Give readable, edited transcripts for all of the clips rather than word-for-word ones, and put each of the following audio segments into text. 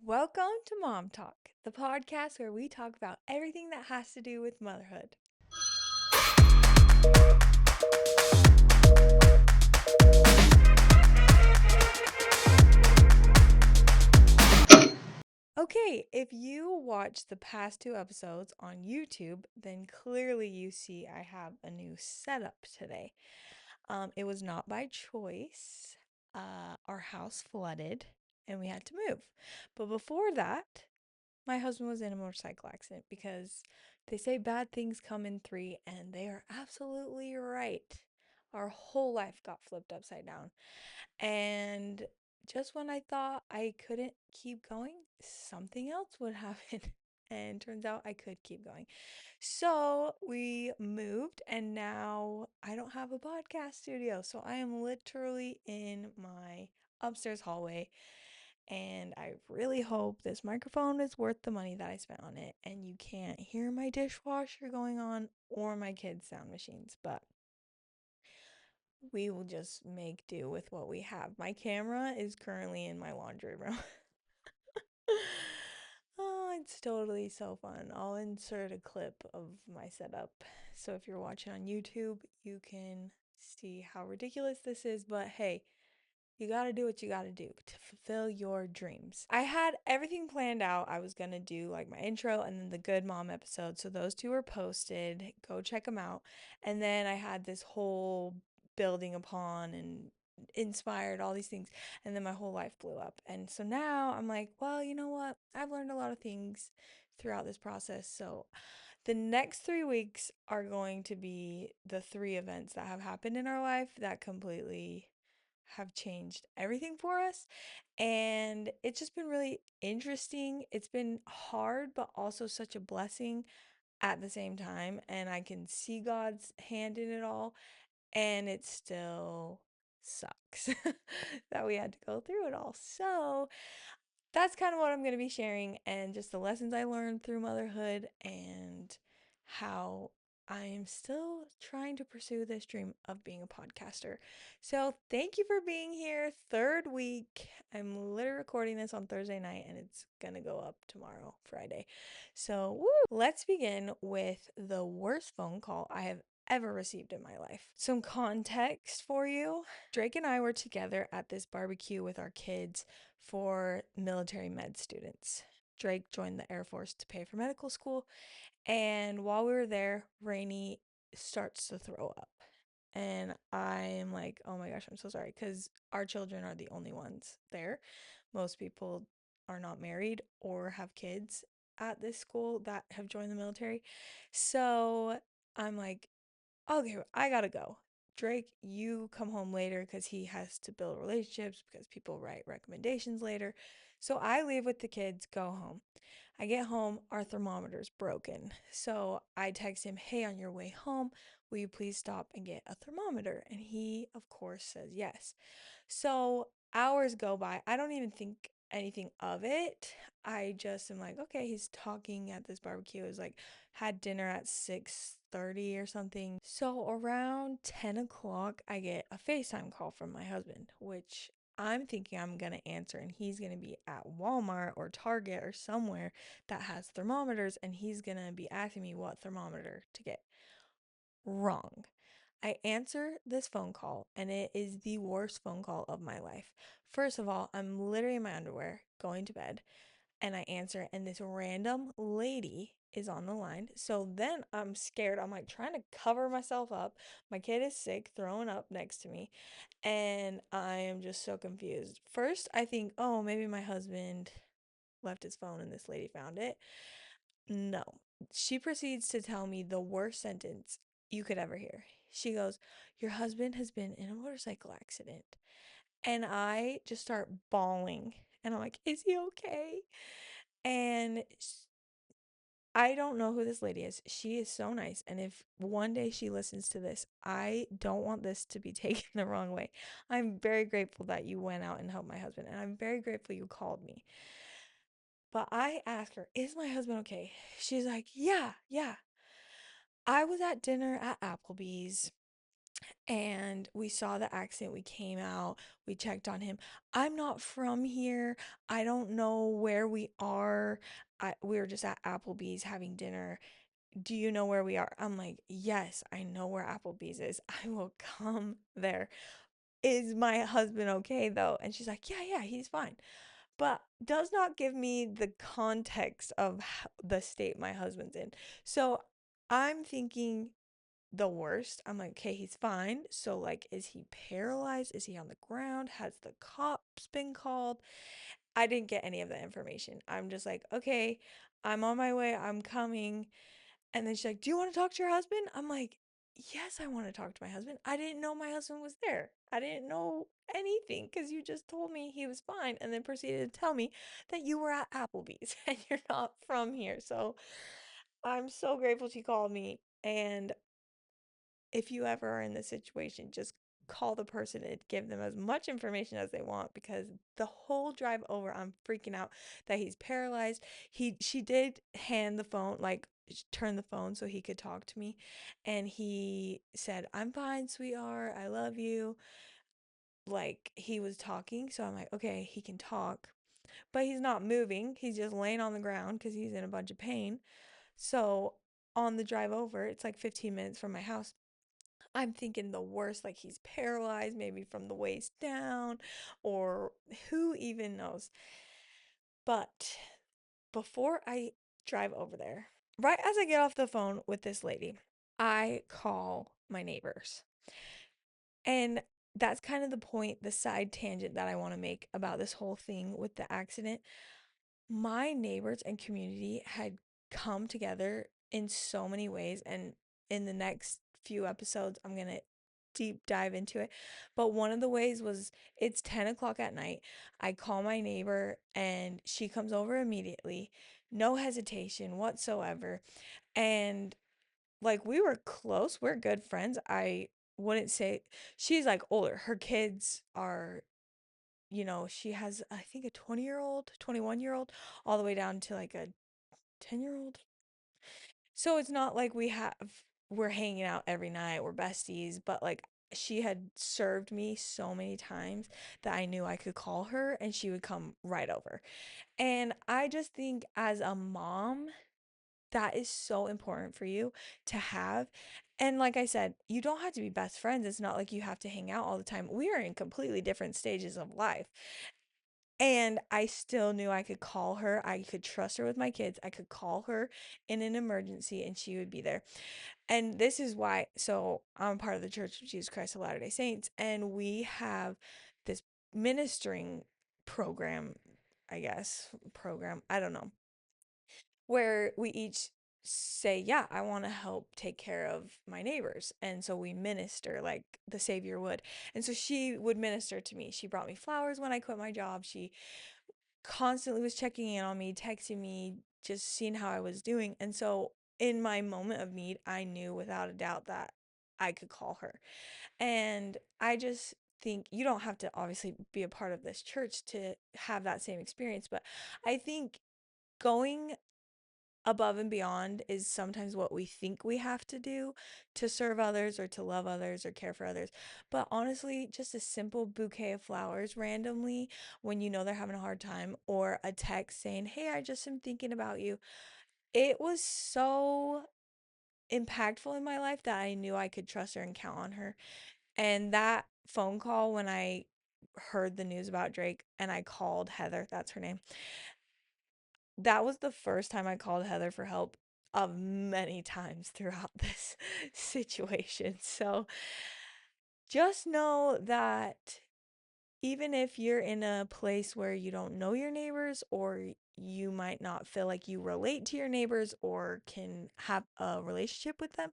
Welcome to Mom Talk, the podcast where we talk about everything that has to do with motherhood. Okay, if you watched the past two episodes on YouTube, then clearly you see I have a new setup today. It was not by choice. Our house flooded and we had to move. But before that, my husband was in a motorcycle accident because they say bad things come in three, and they are absolutely right. Our whole life got flipped upside down. And just when I thought I couldn't keep going, something else would happen. And turns out I could keep going. So we moved, and now I don't have a podcast studio. So I am literally in my upstairs hallway, and I really hope this microphone is worth the money that I spent on it and you can't hear my dishwasher going on or my kids' sound machines. But we will just make do with what we have. My camera is currently in my laundry room. Oh, it's totally so fun. I'll insert a clip of my setup. So if you're watching on YouTube, you can see how ridiculous this is. But hey, you gotta do what you gotta do to fulfill your dreams. I had everything planned out. I was gonna do like my intro and then the Good Mom episode. So those two were posted. Go check them out. And then I had this whole building upon and inspired all these things. And then my whole life blew up. And so now I'm like, well, you know what? I've learned a lot of things throughout this process. So the next 3 weeks are going to be the three events that have happened in our life that completely have changed everything for us. And it's just been really interesting. It's been hard, but also such a blessing at the same time. And I can see God's hand in it all. And it still sucks that we had to go through it all. So that's kind of what I'm going to be sharing, and just the lessons I learned through motherhood and how I am still trying to pursue this dream of being a podcaster. So, thank you for being here. Third week. I'm literally recording this on Thursday night and it's going to go up tomorrow, Friday. So, woo! Let's begin with the worst phone call I have ever received in my life. Some context for you. Drake and I were together at this barbecue with our kids for military med students. Drake joined the Air Force to pay for medical school, and while we were there, Rainey starts to throw up. And I'm like, oh my gosh, I'm so sorry, because our children are the only ones there. Most people are not married or have kids at this school that have joined the military. So I'm like, okay, I gotta go. Drake, you come home later because he has to build relationships because people write recommendations later. So I leave with the kids, go home. I get home, our thermometer's broken. So I text him, hey, on your way home, will you please stop and get a thermometer? And he, of course, says yes. So hours go by. I don't even think anything of it. I just am like, okay, he's talking at this barbecue. It was like had dinner at 6:30 or something. So around 10 o'clock, I get a FaceTime call from my husband, which I'm thinking I'm going to answer, and he's going to be at Walmart or Target or somewhere that has thermometers, and he's going to be asking me what thermometer to get. Wrong. I answer this phone call, and it is the worst phone call of my life. First of all, I'm literally in my underwear going to bed, and I answer, and this random lady is on the line. So then I'm scared. I'm like trying to cover myself up. My kid is sick, throwing up next to me, and I am just so confused. First, I think, oh, maybe my husband left his phone and this lady found it. No. She proceeds to tell me the worst sentence you could ever hear. She goes, your husband has been in a motorcycle accident. And I just start bawling. And I'm like, is he okay? And I don't know who this lady is. She is so nice. And if one day she listens to this, I don't want this to be taken the wrong way. I'm very grateful that you went out and helped my husband. And I'm very grateful you called me. But I asked her, is my husband okay? She's like, yeah, yeah. I was at dinner at Applebee's, and we saw the accident. We came out, we checked on him. I'm not from here. I don't know where we are. We were just at Applebee's having dinner. Do you know where we are? I'm like, yes, I know where Applebee's is. I will come there. Is my husband okay though? And she's like, yeah, yeah, he's fine. But does not give me the context of the state my husband's in. So I'm thinking the worst. I'm like, okay, he's fine. So, like, is he paralyzed? Is he on the ground? Has the cops been called? I didn't get any of that information. I'm just like, okay, I'm on my way. I'm coming. And then she's like, do you want to talk to your husband? I'm like, yes, I want to talk to my husband. I didn't know my husband was there. I didn't know anything because you just told me he was fine and then proceeded to tell me that you were at Applebee's and you're not from here. So I'm so grateful she called me. And if you ever are in this situation, just call the person and give them as much information as they want because the whole drive over I'm freaking out that he's paralyzed. She did hand the phone, like turn the phone so he could talk to me, and he said, "I'm fine, sweetheart. I love you." Like he was talking, so I'm like, "Okay, he can talk." But he's not moving. He's just laying on the ground cuz he's in a bunch of pain. So, on the drive over, it's like 15 minutes from my house. I'm thinking the worst, like he's paralyzed, maybe from the waist down, or who even knows. But before I drive over there, right as I get off the phone with this lady, I call my neighbors. And that's kind of the point, the side tangent that I want to make about this whole thing with the accident. My neighbors and community had come together in so many ways, and in the next few episodes I'm gonna deep dive into it. But one of the ways was, it's 10 o'clock at night. I call my neighbor and she comes over immediately, no hesitation whatsoever. And like, we were close, we're good friends. I wouldn't say, she's like older, her kids are, she has, I think, a 20-year-old, 21-year-old, all the way down to like a 10-year-old. So it's not like we're hanging out every night, we're besties, but like she had served me so many times that I knew I could call her and she would come right over. And I just think as a mom, that is so important for you to have. And like I said, you don't have to be best friends. It's not like you have to hang out all the time. We are in completely different stages of life. And I still knew I could call her. I could trust her with my kids. I could call her in an emergency and she would be there. And this is why, so I'm part of the Church of Jesus Christ of Latter-day Saints, and we have this ministering program, I guess, I don't know, where we each say, yeah, I want to help take care of my neighbors. And so we minister like the Savior would. And so she would minister to me. She brought me flowers when I quit my job. She constantly was checking in on me, texting me, just seeing how I was doing. And so in my moment of need, I knew without a doubt that I could call her. And I just think you don't have to obviously be a part of this church to have that same experience, but I think going above and beyond is sometimes what we think we have to do to serve others or to love others or care for others. But honestly, just a simple bouquet of flowers randomly when you know they're having a hard time, or a text saying, "Hey, I just am thinking about you." It was so impactful in my life that I knew I could trust her and count on her. And that phone call when I heard the news about Drake and I called Heather, that's her name, that was the first time I called Heather for help of many times throughout this situation. So just know that even if you're in a place where you don't know your neighbors, or you might not feel like you relate to your neighbors or can have a relationship with them,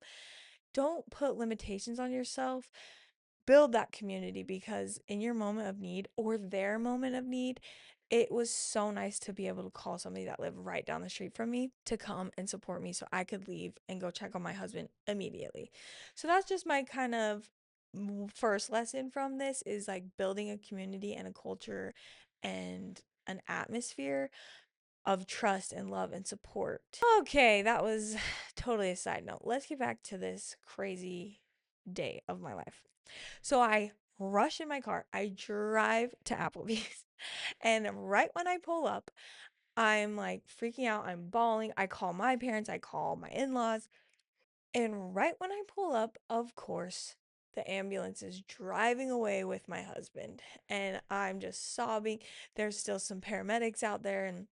don't put limitations on yourself. Build that community, because in your moment of need or their moment of need, it was so nice to be able to call somebody that lived right down the street from me to come and support me so I could leave and go check on my husband immediately. So that's just my kind of first lesson from this, is like building a community and a culture and an atmosphere of trust and love and support. Okay, that was totally a side note. Let's get back to this crazy day of my life. So I rush in my car. I drive to Applebee's. And right when I pull up, I'm like freaking out. I'm bawling. I call my parents, I call my in laws. And right when I pull up, of course, the ambulance is driving away with my husband. And I'm just sobbing. There's still some paramedics out there and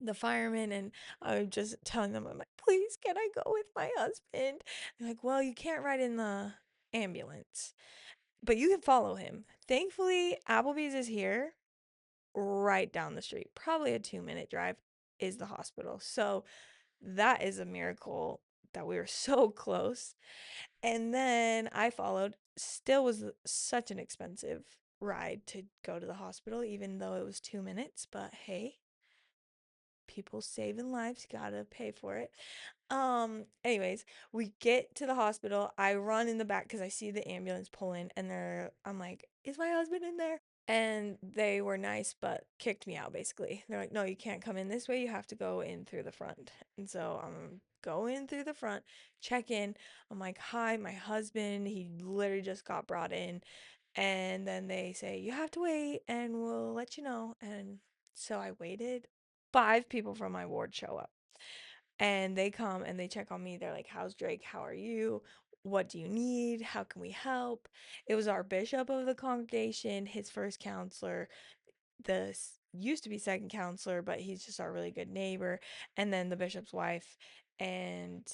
the firemen. And I'm just telling them, I'm like, please, can I go with my husband? They're like, well, you can't ride in the ambulance, but you can follow him. Thankfully, Applebee's is here right down the street. Probably a 2-minute drive is the hospital. So that is a miracle that we were so close. And then I followed. Still was such an expensive ride to go to the hospital, even though it was 2 minutes. But hey, people saving lives, gotta pay for it. Anyways, we get to the hospital. I run in the back because I see the ambulance pull in, and I'm like, is my husband in there? And they were nice, but kicked me out basically. They're like, no, you can't come in this way. You have to go in through the front. And so I'm going through the front, check in. I'm like, hi, my husband. He literally just got brought in. And then they say, you have to wait and we'll let you know. And so I waited. 5 people from my ward show up and they come and they check on me. They're like, how's Drake? How are you? What do you need? How can we help? It was our bishop of the congregation, his first counselor, the used to be second counselor, but he's just our really good neighbor, and then the bishop's wife. And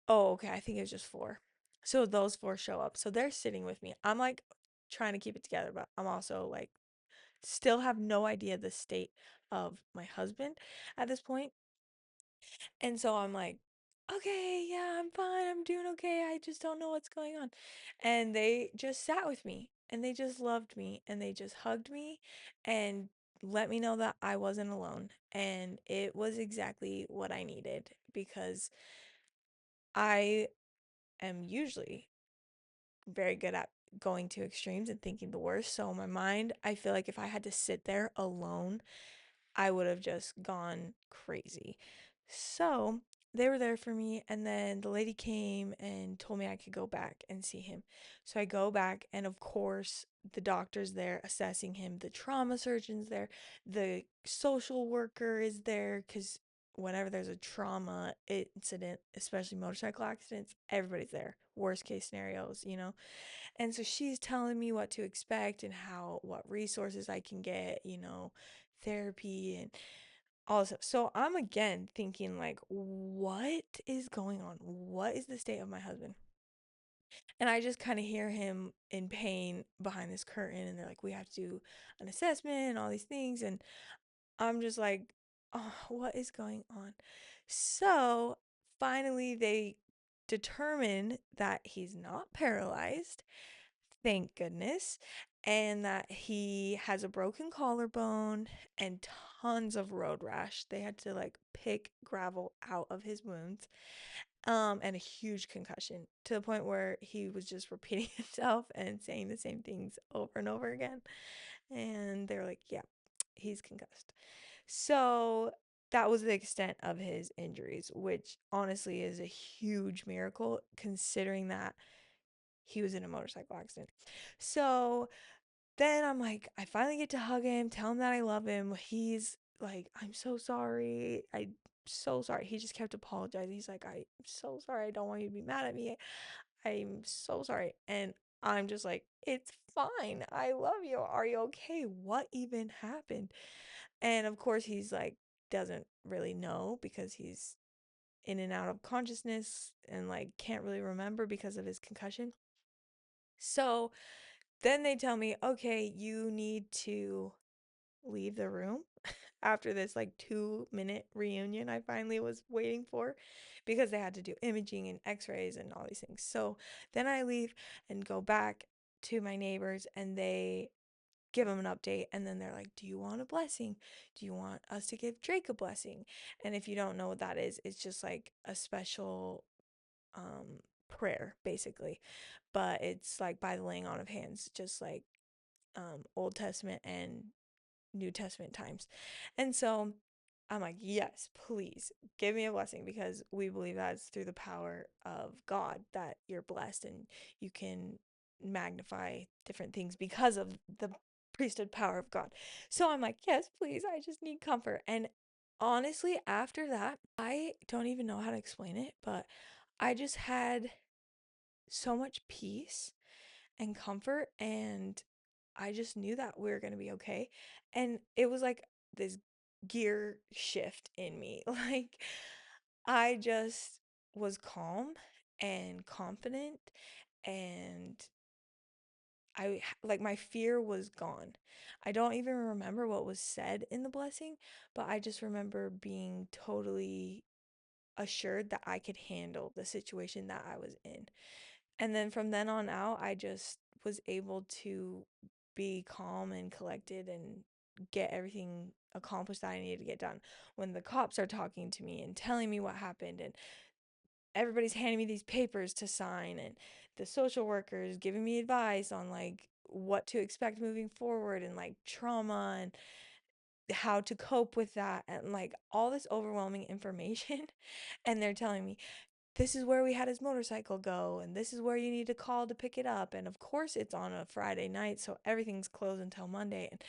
oh, okay, I think it was just four. So those four show up. So they're sitting with me. I'm like trying to keep it together, but I'm also like still have no idea the state of my husband at this point. And so I'm like, okay, yeah, I'm fine. I'm doing okay. I just don't know what's going on. And they just sat with me and they just loved me and they just hugged me and let me know that I wasn't alone. And it was exactly what I needed because I am usually very good at going to extremes and thinking the worst. So in my mind, I feel like if I had to sit there alone, I would have just gone crazy. So they were there for me, and then the lady came and told me I could go back and see him. So I go back, and of course, the doctor's there assessing him, the trauma surgeon's there, the social worker is there because whenever there's a trauma incident, especially motorcycle accidents, everybody's there. Worst case scenarios, you know? And so she's telling me what to expect and what resources I can get, therapy and all this stuff. So I'm again thinking like, what is going on? What is the state of my husband? And I just kind of hear him in pain behind this curtain and they're like, we have to do an assessment and all these things. And I'm just like, oh, what is going on? So finally they determine that he's not paralyzed, thank goodness, and that he has a broken collarbone and tons of road rash. They had to like pick gravel out of his wounds, and a huge concussion to the point where he was just repeating himself and saying the same things over and over again. And they're like, yeah, he's concussed. So that was the extent of his injuries, which honestly is a huge miracle considering that he was in a motorcycle accident. So then I'm like, I finally get to hug him, tell him that I love him. He's like, I'm so sorry. I'm so sorry. He just kept apologizing. He's like, I'm so sorry. I don't want you to be mad at me. I'm so sorry. And I'm just like, it's fine. I love you. Are you okay? What even happened? And of course, he's like, doesn't really know because he's in and out of consciousness and like can't really remember because of his concussion. So then they tell me, okay, you need to leave the room after this like 2-minute reunion I finally was waiting for because they had to do imaging and x-rays and all these things. So then I leave and go back to my neighbors and they give them an update and then they're like, do you want a blessing? Do you want us to give Drake a blessing? And if you don't know what that is, it's just like a special prayer basically, but it's like by the laying on of hands, just like Old Testament and New Testament times. And so I'm like, yes, please give me a blessing because we believe that it's through the power of God that you're blessed and you can magnify different things because of the priesthood power of God. So I'm like, yes, please, I just need comfort. And honestly, after that, I don't even know how to explain it, but I just had so much peace and comfort, and I just knew that we were going to be okay. And it was like this gear shift in me. Like I just was calm and confident, and like my fear was gone. I don't even remember what was said in the blessing, but I just remember being totally assured that I could handle the situation that I was in. And then from then on out, I just was able to be calm and collected and get everything accomplished that I needed to get done. When the cops are talking to me and telling me what happened, and everybody's handing me these papers to sign, and the social workers giving me advice on like what to expect moving forward, and like trauma and how to cope with that, and like all this overwhelming information. And they're telling me, this is where we had his motorcycle go, and this is where you need to call to pick it up. And of course, it's on a Friday night, so everything's closed until Monday. And,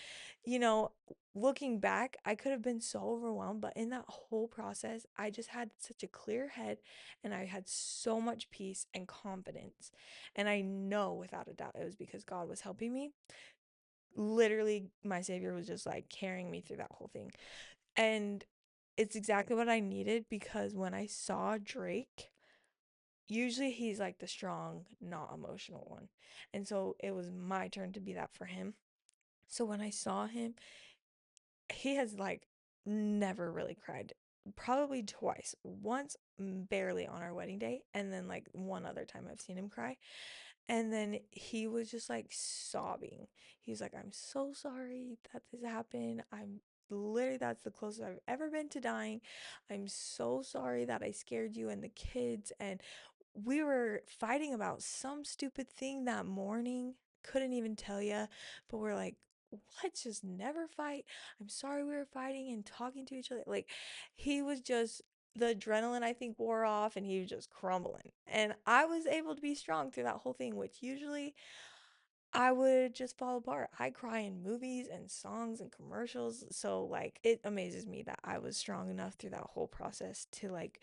you know, looking back, I could have been so overwhelmed, but in that whole process, I just had such a clear head, and I had so much peace and confidence. And I know without a doubt it was because God was helping me. Literally, my Savior was just like carrying me through that whole thing. And it's exactly what I needed, because when I saw Drake, usually he's like the strong, not emotional one. And so it was my turn to be that for him. So when I saw him, he has like never really cried. Probably twice. Once barely on our wedding day, and then like one other time I've seen him cry. And then he was just like sobbing. He's like, I'm so sorry that this happened. I'm literally, that's the closest I've ever been to dying. I'm so sorry that I scared you and the kids. And we were fighting about some stupid thing that morning. Couldn't even tell you, but we're like, let's just never fight. I'm sorry we were fighting and talking to each other. Like, he was just, the adrenaline I think wore off, and he was just crumbling. And I was able to be strong through that whole thing, which usually I would just fall apart. I cry in movies and songs and commercials. So like it amazes me that I was strong enough through that whole process to like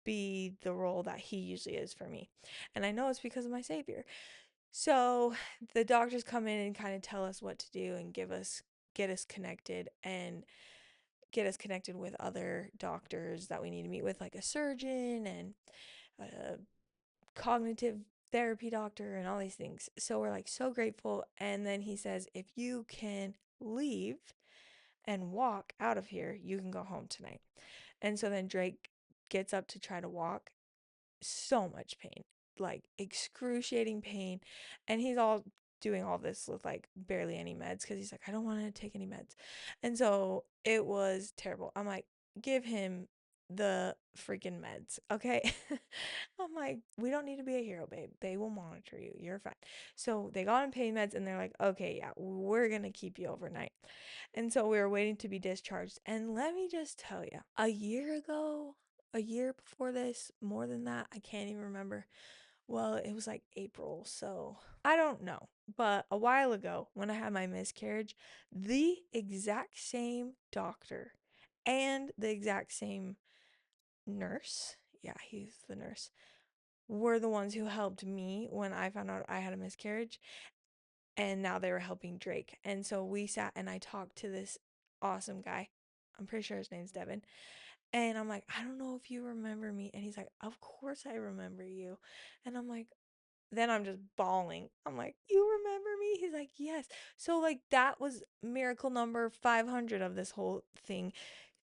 be the role that he usually is for me. And I know it's because of my savior. So the doctors come in and kind of tell us what to do and get us connected, and get us connected with other doctors that we need to meet with, like a surgeon and a cognitive therapy doctor and all these things. So we're like so grateful. And then he says, if you can leave and walk out of here, you can go home tonight. And so then Drake gets up to try to walk. So much pain, like excruciating pain. And he's all doing all this with like barely any meds, because he's like, I don't want to take any meds. And so it was terrible. I'm like, give him the freaking meds, okay? I'm like, we don't need to be a hero, babe. They will monitor you. You're fine. So they got him pain meds, and they're like, okay, yeah, we're gonna keep you overnight. And so we were waiting to be discharged. And let me just tell you, a year ago, a year before this, more than that, I can't even remember. Well, it was like April, so I don't know. But a while ago, when I had my miscarriage, the exact same doctor and the exact same nurse, yeah, he's the nurse, were the ones who helped me when I found out I had a miscarriage. And now they were helping Drake. And so we sat and I talked to this awesome guy. I'm pretty sure his name's Devin. And I'm like, I don't know if you remember me. And he's like, of course I remember you. And I'm like, then I'm just bawling. I'm like, you remember me? He's like, yes. So, like, that was miracle number 500 of this whole thing.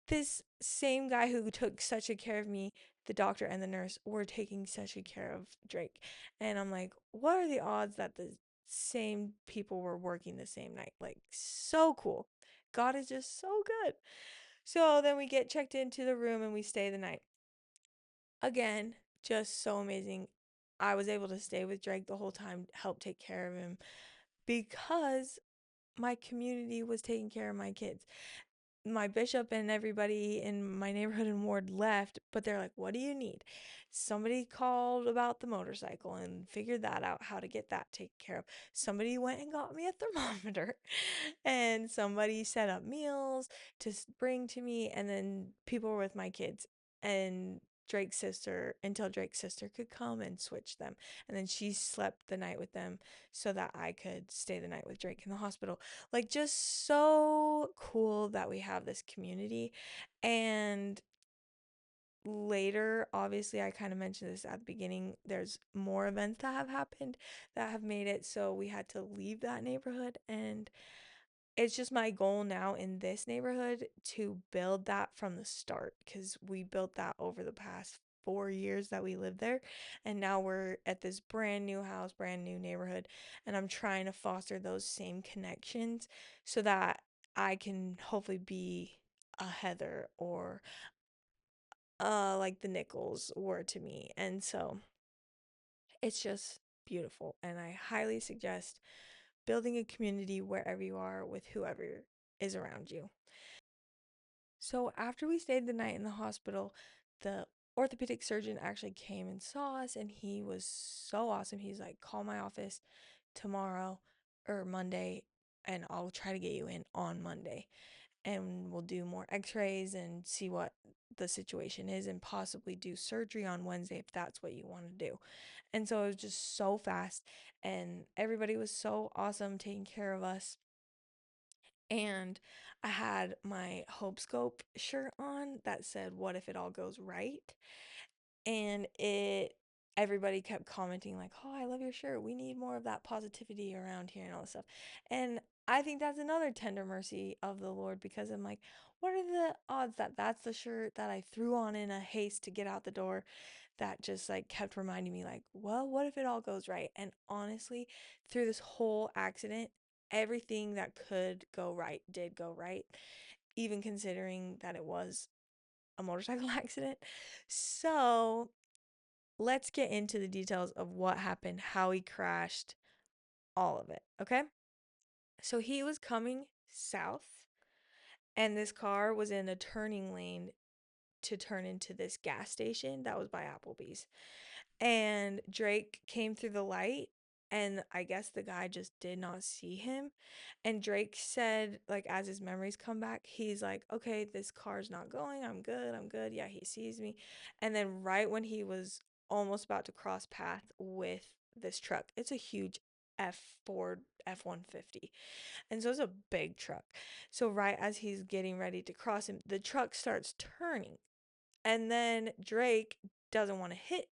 This same guy who took such a care of me, the doctor and the nurse, were taking such a care of Drake. And I'm like, what are the odds that the same people were working the same night? Like, so cool. God is just so good. So then we get checked into the room and we stay the night. Again, just so amazing. I was able to stay with Drake the whole time, help take care of him, because my community was taking care of my kids. my bishop and everybody in my neighborhood and ward left, but they're like, "What do you need?" Somebody called about the motorcycle and figured that out, how to get that taken care of. Somebody went and got me a thermometer, and somebody set up meals to bring to me, and then people were with my kids and Drake's sister until Drake's sister could come and switch them. And then she slept the night with them so that I could stay the night with Drake in the hospital. Like, just so cool that we have this community. And later, obviously, I kind of mentioned this at the beginning, there's more events that have happened that have made it so we had to leave that neighborhood. And it's just my goal now in this neighborhood to build that from the start, because we built that over the past 4 years that we lived there, and now we're at this brand new house, brand new neighborhood, and I'm trying to foster those same connections so that I can hopefully be a Heather or like the Nichols were to me. And so it's just beautiful, and I highly suggest building a community wherever you are with whoever is around you. So after we stayed the night in the hospital, the orthopedic surgeon actually came and saw us, and he was so awesome. He's like, "Call my office tomorrow or Monday, and I'll try to get you in on Monday, and we'll do more x-rays and see what the situation is and possibly do surgery on Wednesday if that's what you want to do." And so it was just so fast, and everybody was so awesome taking care of us. And I had my Hope Scope shirt on that said, "What if it all goes right?" And everybody kept commenting, like, "Oh, I love your shirt. We need more of that positivity around here," and all this stuff. And I think that's another tender mercy of the Lord, because I'm like, what are the odds that that's the shirt that I threw on in a haste to get out the door that just like kept reminding me, like, well, what if it all goes right? And honestly, through this whole accident, everything that could go right did go right, even considering that it was a motorcycle accident. So let's get into the details of what happened, how he crashed, all of it, okay? So he was coming south, and this car was in a turning lane to turn into this gas station that was by Applebee's. And Drake came through the light, and I guess the guy just did not see him. And Drake said, like, as his memories come back, he's like, "Okay, this car's not going. I'm good. I'm good." Yeah, he sees me. And then right when he was almost about to cross path with this truck, it's a huge F Ford F-150. And so it's a big truck. So right as he's getting ready to cross him, the truck starts turning. And then Drake doesn't want to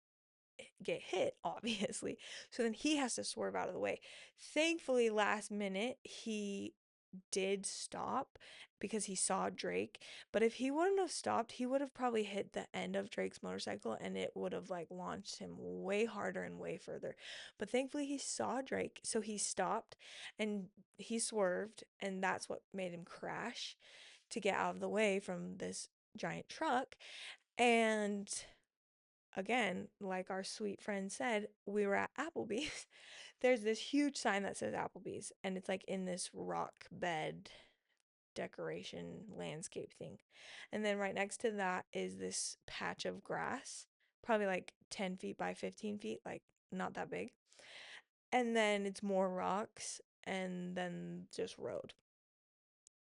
get hit, obviously. So then he has to swerve out of the way. Thankfully, last minute, he did stop because he saw Drake. But if he wouldn't have stopped, he would have probably hit the end of Drake's motorcycle, and it would have like launched him way harder and way further. But thankfully, he saw Drake, so he stopped and he swerved, and that's what made him crash to get out of the way from this giant truck. And again, like our sweet friend said, we were at Applebee's. There's this huge sign that says Applebee's, and it's like in this rock bed decoration landscape thing. And then right next to that is this patch of grass, probably like 10 feet by 15 feet, like not that big. And then it's more rocks, and then just road.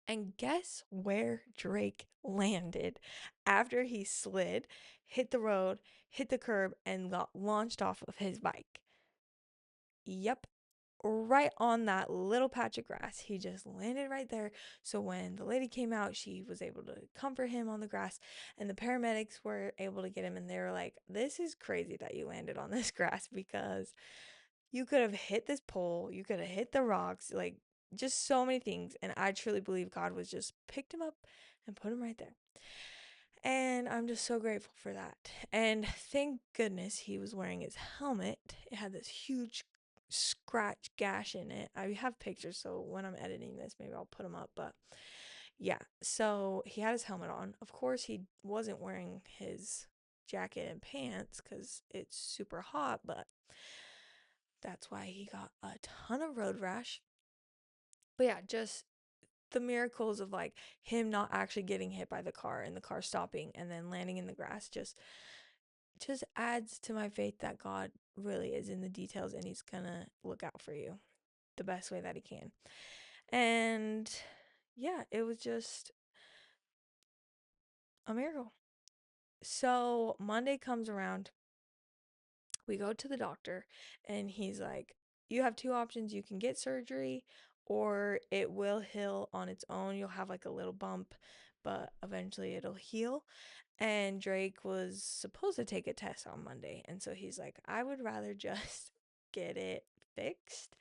And guess where Drake landed after he slid, hit the road, hit the curb, and got launched off of his bike? Yep, right on that little patch of grass. He just landed right there. So when the lady came out, she was able to comfort him on the grass, and the paramedics were able to get him. And they were like, "This is crazy that you landed on this grass, because you could have hit this pole, you could have hit the rocks, like just so many things." And I truly believe God was just picked him up and put him right there. And I'm just so grateful for that. And thank goodness he was wearing his helmet. It had this huge scratch gash in it. I have pictures, so when I'm editing this, maybe I'll put them up. But yeah, so he had his helmet on. Of course, he wasn't wearing his jacket and pants because it's super hot, but that's why he got a ton of road rash. But yeah, just the miracles of like him not actually getting hit by the car and the car stopping and then landing in the grass just adds to my faith that God really is in the details and he's gonna look out for you the best way that he can. And yeah, it was just a miracle. So Monday comes around, we go to the doctor, and he's like, you have two options. You can get surgery, or it will heal on its own. You'll have like a little bump, but eventually it'll heal. And Drake was supposed to take a test on Monday. And so he's like, I would rather just get it fixed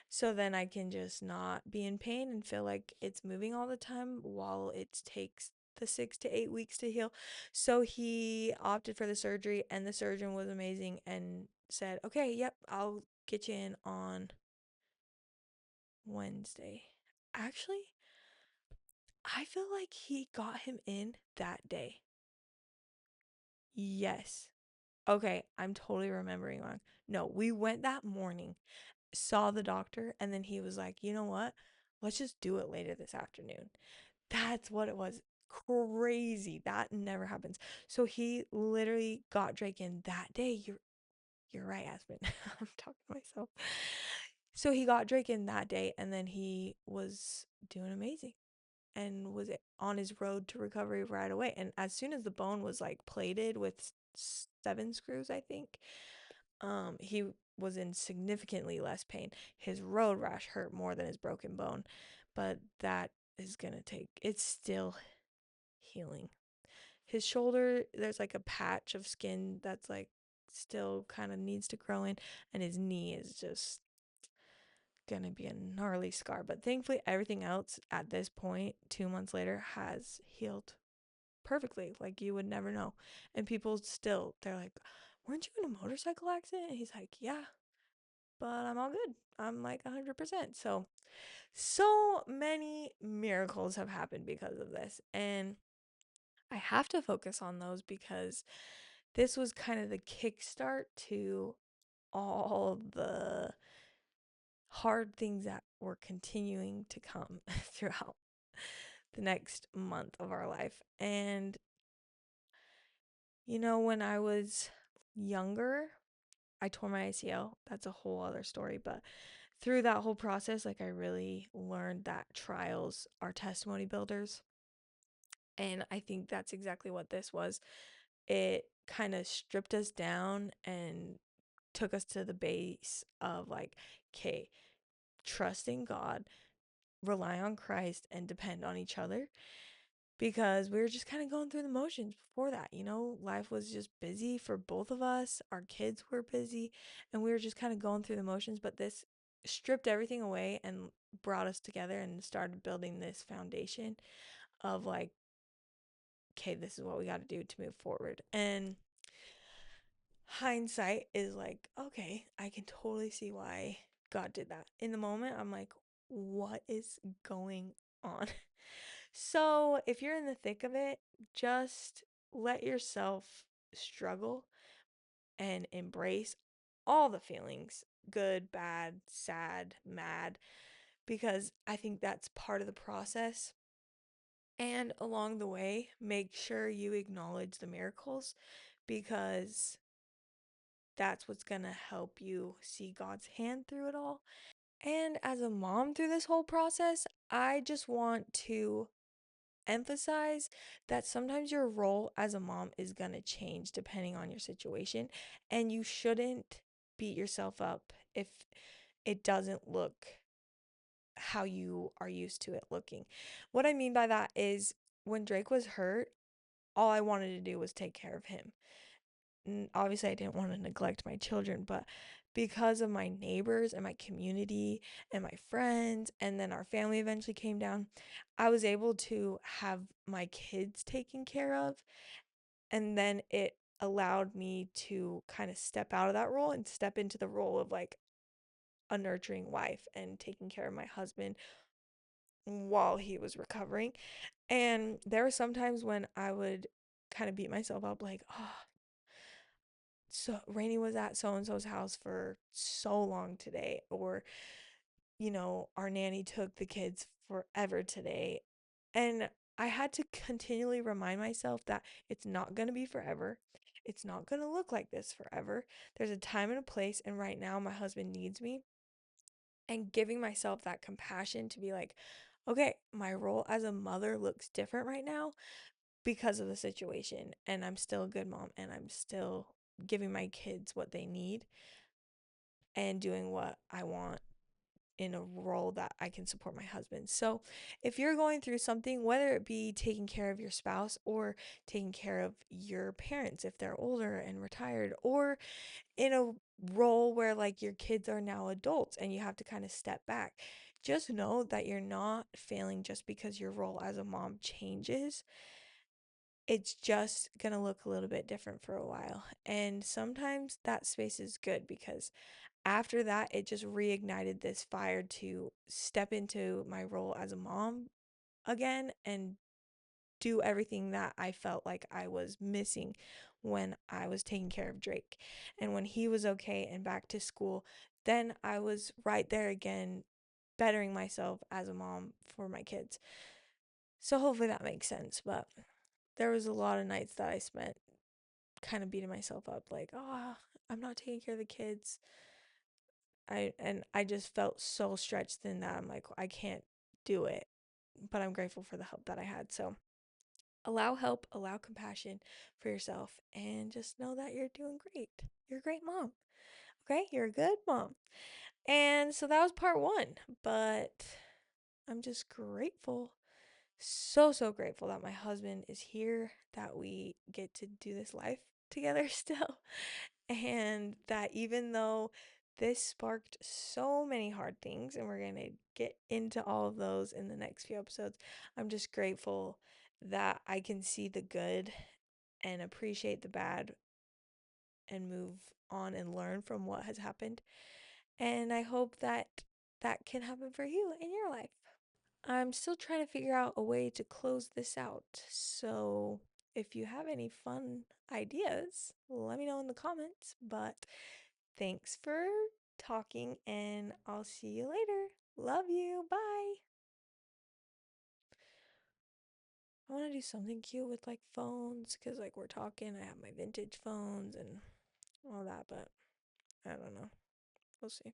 so then I can just not be in pain and feel like it's moving all the time while it takes the 6 to 8 weeks to heal. So he opted for the surgery, and the surgeon was amazing and said, okay, yep, I'll get you in on Wednesday. Actually, I feel like he got him in that day. Yes. Okay, I'm totally remembering wrong. No, we went that morning, saw the doctor, and then he was like, you know what? Let's just do it later this afternoon. That's what it was. Crazy. That never happens. So he literally got Drake in that day. You're right, Aspen. I'm talking to myself. So he got Drake in that day, and then he was doing amazing and was on his road to recovery right away. And as soon as the bone was like plated with 7 screws, I think, he was in significantly less pain. His road rash hurt more than his broken bone, but that is gonna take, it's still healing. His shoulder, there's like a patch of skin that's like still kind of needs to grow in, and his knee is just gonna be a gnarly scar. But thankfully, everything else at this point, 2 months later, has healed perfectly. Like you would never know. And people still, they're like, weren't you in a motorcycle accident? And he's like, yeah, but I'm all good. I'm like 100%. So many miracles have happened because of this. And I have to focus on those because this was kind of the kickstart to all the hard things that were continuing to come throughout the next month of our life. And, when I was younger, I tore my ACL. That's a whole other story. But through that whole process, like I really learned that trials are testimony builders. And I think that's exactly what this was. It kind of stripped us down and took us to the base of like, okay, trust in God, rely on Christ, and depend on each other, because we were just kind of going through the motions before that. Life was just busy for both of us. Our kids were busy, and we were just kind of going through the motions. But this stripped everything away and brought us together and started building this foundation of like, okay, this is what we got to do to move forward. And hindsight is like, okay, I can totally see why God did that. In the moment, I'm like, what is going on? So, if you're in the thick of it, just let yourself struggle and embrace all the feelings, good, bad, sad, mad, because I think that's part of the process. And along the way, make sure you acknowledge the miracles, because that's what's going to help you see God's hand through it all. And as a mom through this whole process, I just want to emphasize that sometimes your role as a mom is going to change depending on your situation, and you shouldn't beat yourself up if it doesn't look how you are used to it looking. What I mean by that is, when Drake was hurt, all I wanted to do was take care of him. Obviously I didn't want to neglect my children, but because of my neighbors and my community and my friends, and then our family eventually came down, I was able to have my kids taken care of. And then it allowed me to kind of step out of that role and step into the role of like a nurturing wife and taking care of my husband while he was recovering. And there were some times when I would kind of beat myself up, like, oh, so Rainey was at so and so's house for so long today, or our nanny took the kids forever today. And I had to continually remind myself that it's not going to be forever. It's not going to look like this forever. There's a time and a place, and right now my husband needs me. And giving myself that compassion to be like, okay, my role as a mother looks different right now because of the situation, and I'm still a good mom, and I'm still giving my kids what they need and doing what I want in a role that I can support my husband. So, if you're going through something, whether it be taking care of your spouse or taking care of your parents if they're older and retired, or in a role where like your kids are now adults and you have to kind of step back, just know that you're not failing just because your role as a mom changes. It's just going to look a little bit different for a while. And sometimes that space is good because after that, it just reignited this fire to step into my role as a mom again and do everything that I felt like I was missing when I was taking care of Drake. And when he was okay and back to school, then I was right there again, bettering myself as a mom for my kids. So hopefully that makes sense. But there was a lot of nights that I spent kind of beating myself up like, oh, I'm not taking care of the kids. I just felt so stretched in that I'm like, I can't do it. But I'm grateful for the help that I had. So allow help, allow compassion for yourself, and just know that you're doing great. You're a great mom. Okay? You're a good mom. And so that was part one. But I'm just grateful, so, so grateful that my husband is here, that we get to do this life together still. And that even though this sparked so many hard things, and we're going to get into all of those in the next few episodes, I'm just grateful that I can see the good and appreciate the bad and move on and learn from what has happened. And I hope that that can happen for you in your life. I'm still trying to figure out a way to close this out. So if you have any fun ideas, let me know in the comments. But thanks for talking, and I'll see you later. Love you. Bye. I want to do something cute with like phones because, like, we're talking. I have my vintage phones and all that, but I don't know. We'll see.